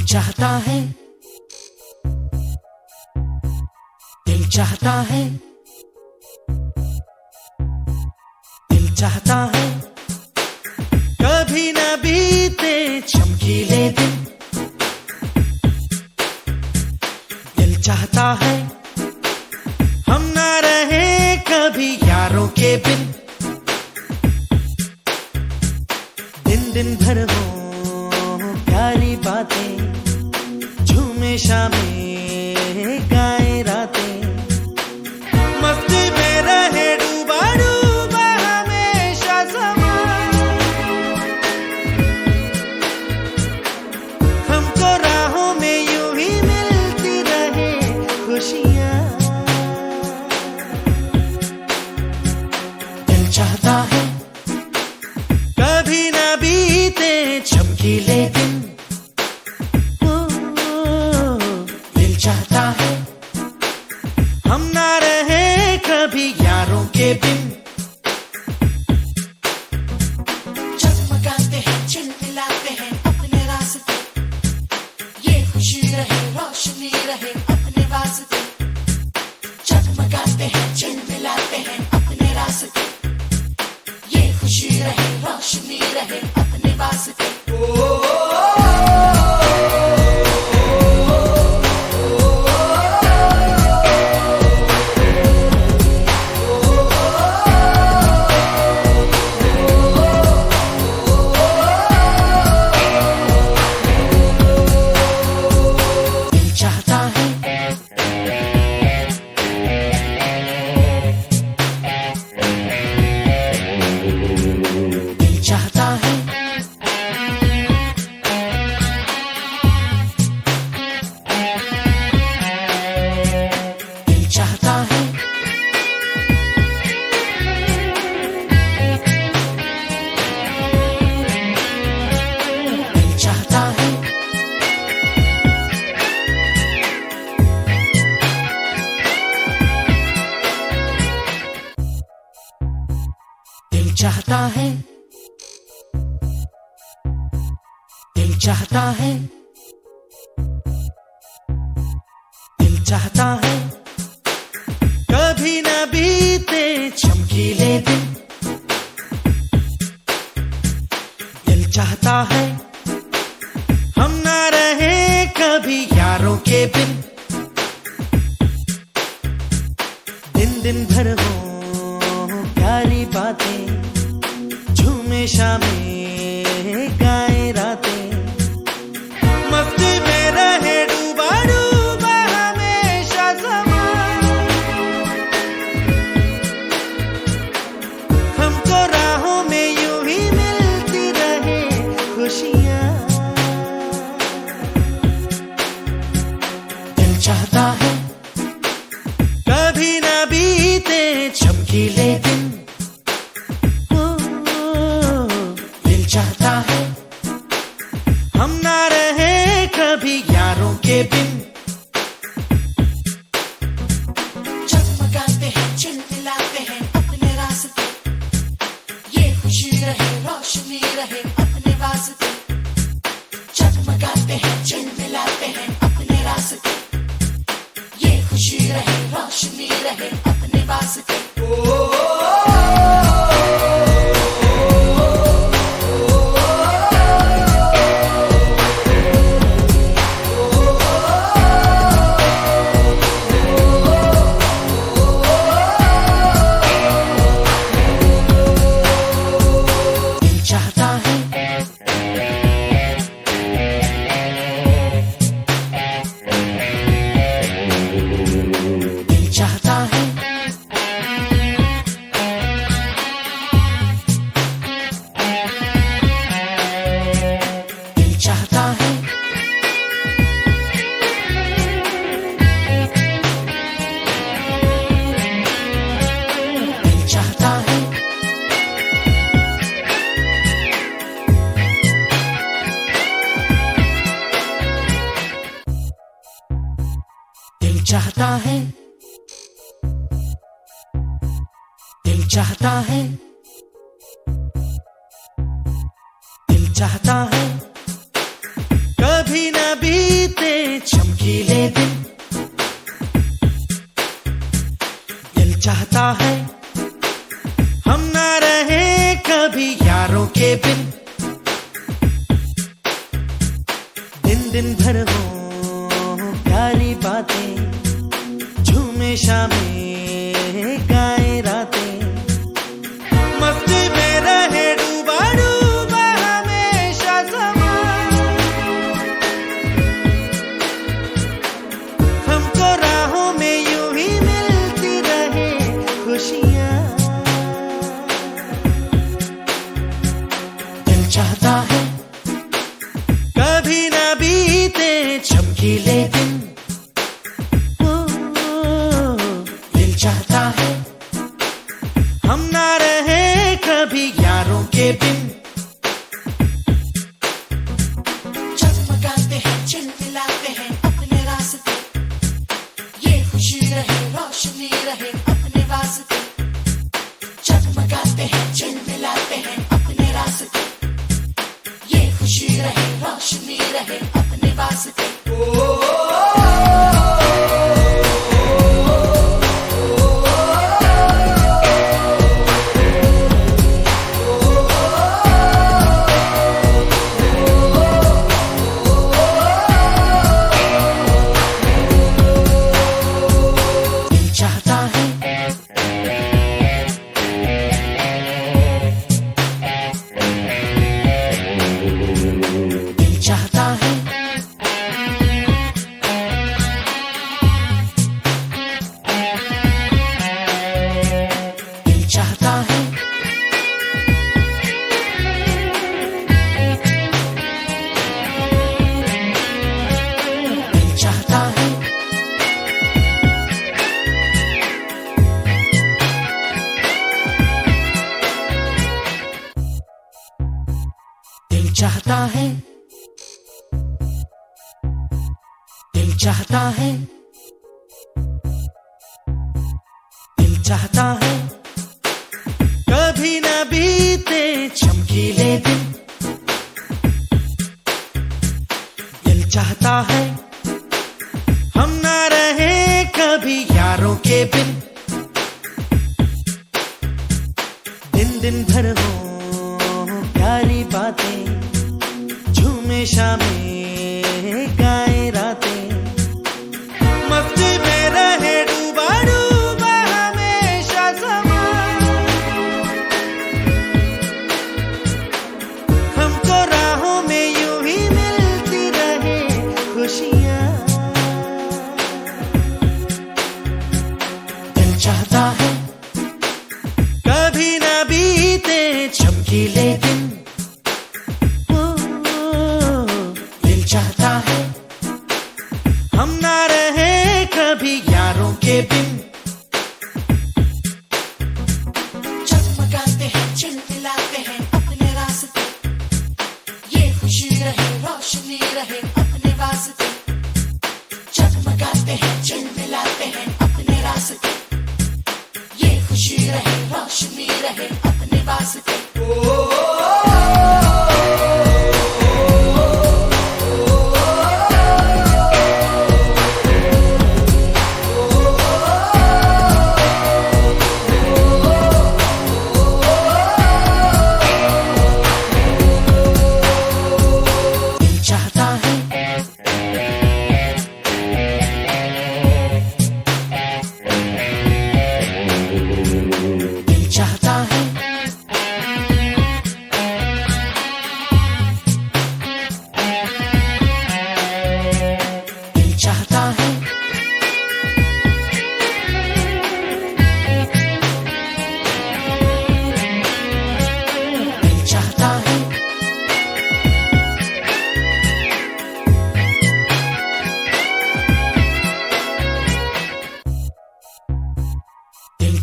चाहता है, दिल चाहता है, दिल चाहता है, कभी न बीते चमकीले दिन। दिल चाहता है हम ना रहे कभी यारों के बिन। दिन दिन भर हो प्यारी बातें, झूमे शामें गाए रातें, मस्ती में रहे डूबा डूबा हमेशा समा। हमको राहों में यूं ही मिलती रहे खुशियाँ। दिल चाहता है कभी ना बीते चमकीले दिन। दिल चाहता है हम ना रहे कभी यारों के बिन। चमकाते हैं चिलमिलाते हैं अपने रास्ते, ये खुशी रहे रोशनी रहे अपने वास्ते। चमकाते हैं चिलमिलाते हैं अपने रास्ते, ये खुशी रहे रोशनी रहे अपने वास्ते। चाहता है, दिल चाहता है, दिल चाहता है, कभी न बीते चमकीले दिन। दिल चाहता है हम ना रहे कभी यारों के बिन। दिन दिन भर हो प्यारी बातें, झूमे शामें गाए रातें, मस्ती में रहे डूबा डूबा हमेशा समा। हमको राहों में यूं ही मिलती रहे खुशियाँ। दिल चाहता है कभी ना बीते चमकीले दिन। चाहता है हम ना रहे कभी यारों के बिन। चमकाते हैं चिलमिलाते हैं अपने रास्ते, ये खुशी रहे रोशनी रहे अपने वास्ते। चमकाते हैं चिलमिलाते हैं अपने रास्ते, ये खुशी रहे रोशनी रहे अपने वास्ते। चाहता है, दिल चाहता है, दिल चाहता है, कभी न भी बीते चमकीले दिन, दिल चाहता है हम ना रहे कभी यारों के बिन। दिन दिन भर हो प्यारी बातें, झूमे शामें गाए रातें, मस्ती में रहे डूबा डूबा हमेशा समा। हमको राहों में यूं ही मिलती रहे खुशियाँ। दिल चाहता है कभी ना बीते चमकीले दिन, दिल चाहता है हम ना रहे कभी यारों के बिन। जगमगाते हैं चिलमिलाते हैं अपने रास्ते, ये खुशी रहे रोशनी रहे अपने वास्ते। जगमगाते हैं चिलमिलाते हैं अपने रास्ते, ये खुशी रहे रोशनी रहे अपने वास्ते। चाहता है दिल चाहता है दिल चाहता है दिल चाहता है दिल चाहता है दिल चाहता है कभी ना बीते चमकीले दिन, दिल चाहता है हम ना रहे कभी यारों के बिन। दिन दिन भर हो प्यारी बातें, झूमे शामें गाए रातें, मस्ती में रहे डूबा डूबा हमेशा समा। हमको राहों में यूं ही मिलती रहे खुशियाँ। दिल चाहता है कभी ना बीते चमकीले दिन, दिल चाहता है हम ना रहे कभी यारों के बिन। जगमगाते हैं चिलमिलाते हैं अपने रास्ते, ये खुशी रहे रोशनी रहे अपने वास्ते। जगमगाते हैं चिलमिलाते हैं अपने रास्ते, ये खुशी रहे रोशनी रहे अपने वास्ते।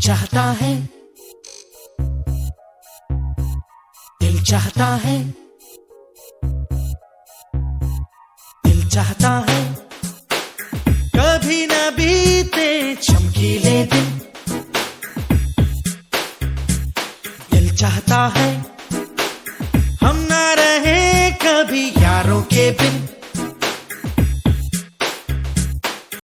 चाहता है दिल चाहता है दिल चाहता है कभी ना बीते चमकीले दिन। दिल चाहता है हम ना रहे कभी यारों के बिन।